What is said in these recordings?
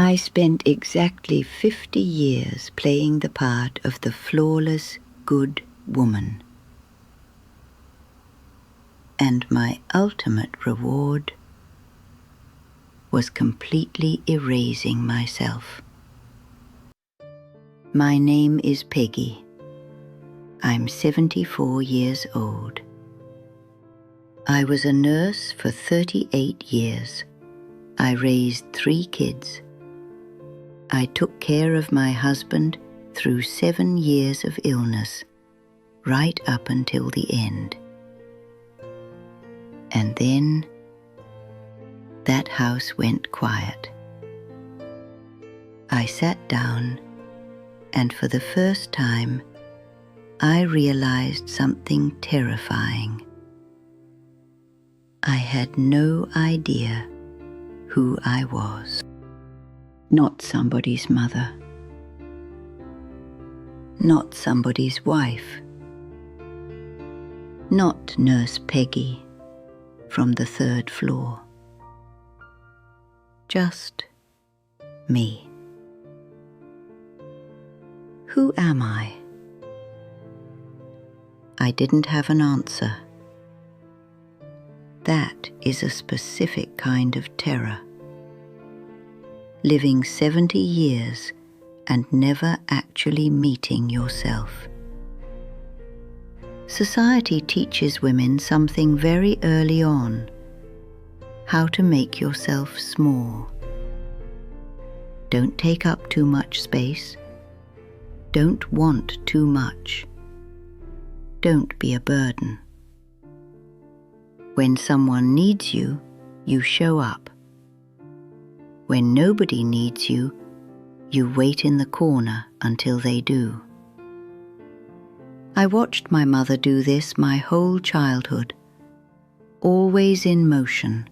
I spent exactly 50 years playing the part of the flawless, good woman. And my ultimate reward was completely erasing myself. My name is Peggy. I'm 74 years old. I was a nurse for 38 years. I raised 3 kids. I took care of my husband through 7 years of illness, right up until the end. And then that house went quiet. I sat down, and for the first time, I realized something terrifying. I had no idea who I was. Not somebody's mother. Not somebody's wife. Not Nurse Peggy from the 3rd floor. Just me. Who am I? I didn't have an answer. That is a specific kind of terror. Living 70 years and never actually meeting yourself. Society teaches women something very early on: how to make yourself small. Don't take up too much space. Don't want too much. Don't be a burden. When someone needs you, you show up. When nobody needs you, you wait in the corner until they do. I watched my mother do this my whole childhood, always in motion,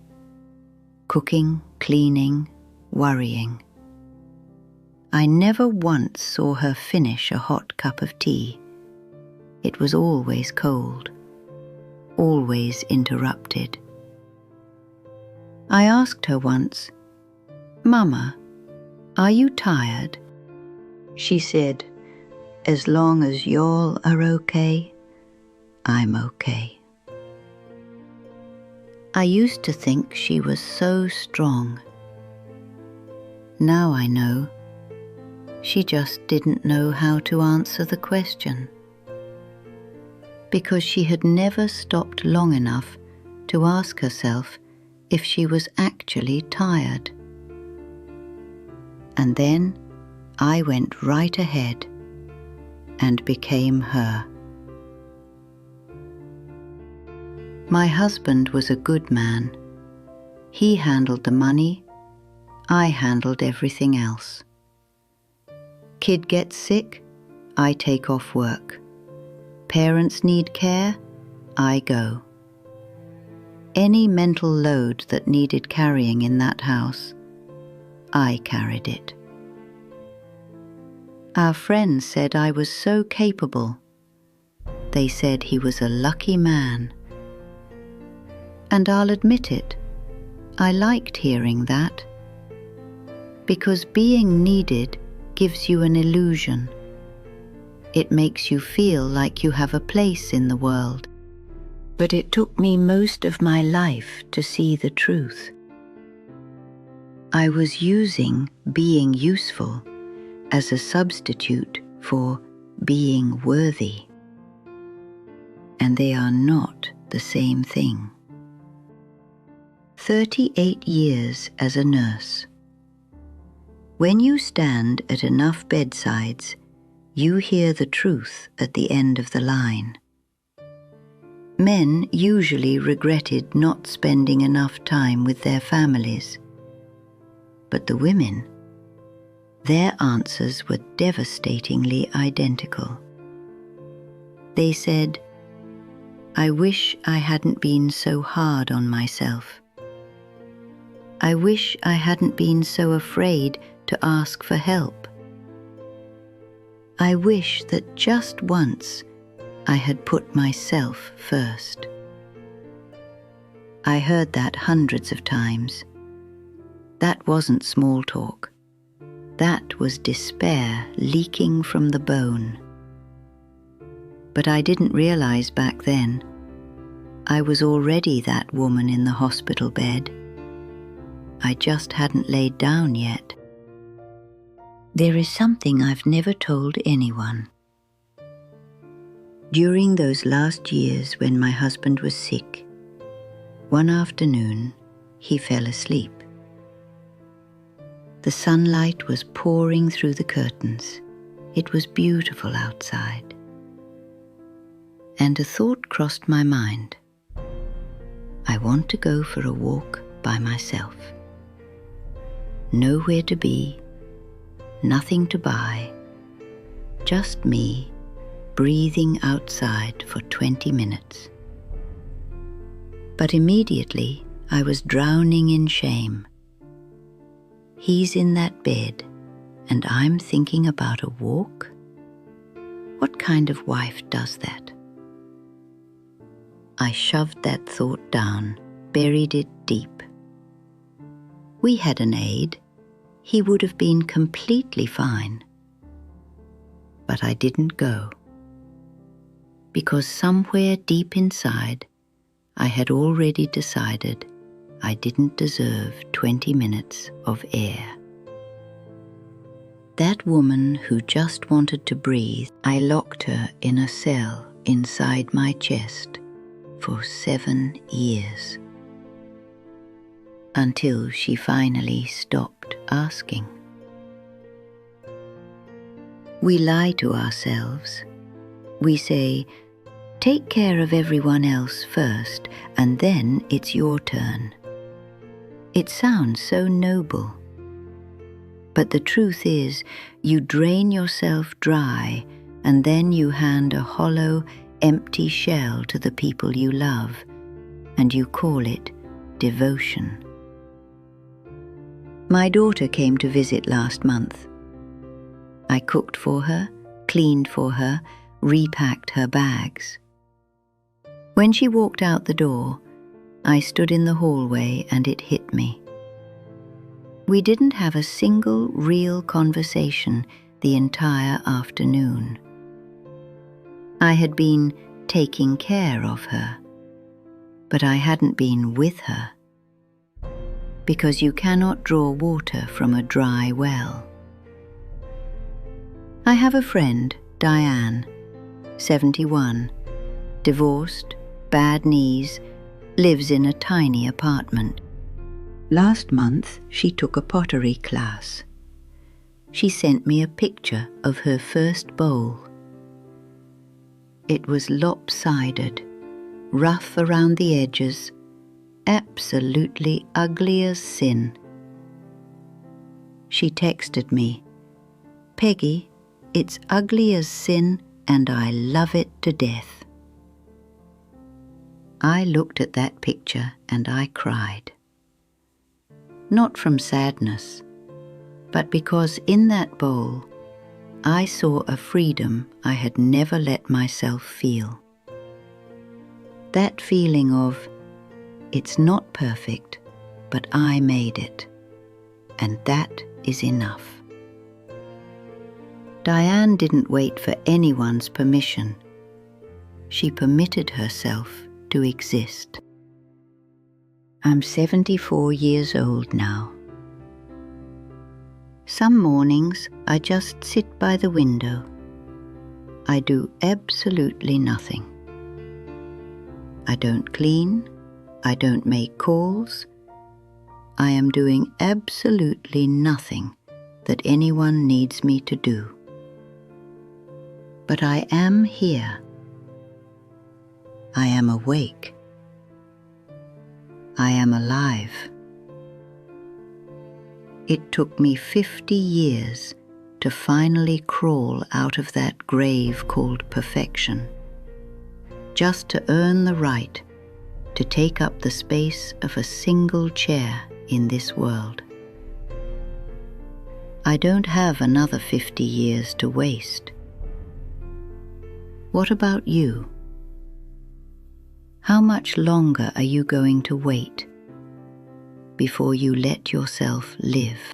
cooking, cleaning, worrying. I never once saw her finish a hot cup of tea. It was always cold, always interrupted. I asked her once, "Mama, are you tired?" She said, "As long as y'all are okay, I'm okay." I used to think she was so strong. Now I know she just didn't know how to answer the question, because she had never stopped long enough to ask herself if she was actually tired. And then I went right ahead and became her. My husband was a good man. He handled the money. I handled everything else. Kid gets sick, I take off work. Parents need care, I go. Any mental load that needed carrying in that house, I carried it. Our friends said I was so capable. They said he was a lucky man. And I'll admit it, I liked hearing that, because being needed gives you an illusion. It makes you feel like you have a place in the world. But it took me most of my life to see the truth. I was using being useful as a substitute for being worthy. And they are not the same thing. 38 years as a nurse. When you stand at enough bedsides, you hear the truth at the end of the line. Men usually regretted not spending enough time with their families. But the women, their answers were devastatingly identical. They said, "I wish I hadn't been so hard on myself. I wish I hadn't been so afraid to ask for help. I wish that just once I had put myself first." I heard that hundreds of times. That wasn't small talk. That was despair leaking from the bone. But I didn't realize back then I was already that woman in the hospital bed. I just hadn't laid down yet. There is something I've never told anyone. During those last years when my husband was sick, one afternoon he fell asleep. The sunlight was pouring through the curtains. It was beautiful outside. And a thought crossed my mind. I want to go for a walk by myself. Nowhere to be, nothing to buy, just me breathing outside for 20 minutes. But immediately I was drowning in shame. He's in that bed, and I'm thinking about a walk? What kind of wife does that? I shoved that thought down, buried it deep. We had an aide. He would have been completely fine. But I didn't go. Because somewhere deep inside, I had already decided I didn't deserve 20 minutes of air. That woman who just wanted to breathe, I locked her in a cell inside my chest for 7 years. Until she finally stopped asking. We lie to ourselves. We say, take care of everyone else first, and then it's your turn. It sounds so noble. But the truth is, you drain yourself dry, and then you hand a hollow, empty shell to the people you love, and you call it devotion. My daughter came to visit last month. I cooked for her, cleaned for her, repacked her bags. When she walked out the door, I stood in the hallway and it hit me. We didn't have a single real conversation the entire afternoon. I had been taking care of her, but I hadn't been with her. Because you cannot draw water from a dry well. I have a friend, Diane, 71, divorced, bad knees, lives in a tiny apartment. Last month, she took a pottery class. She sent me a picture of her first bowl. It was lopsided, rough around the edges, absolutely ugly as sin. She texted me, Peggy, it's ugly as sin and I love it to death. I looked at that picture and I cried. Not from sadness, but because in that bowl I saw a freedom I had never let myself feel. That feeling of, it's not perfect, but I made it, and that is enough. Diane didn't wait for anyone's permission. She permitted herself to exist. I'm 74 years old now. Some mornings I just sit by the window. I do absolutely nothing. I don't clean. I don't make calls. I am doing absolutely nothing that anyone needs me to do. But I am here. I am awake. I am alive. It took me 50 years to finally crawl out of that grave called perfection, just to earn the right to take up the space of a single chair in this world. I don't have another 50 years to waste. What about you? How much longer are you going to wait before you let yourself live?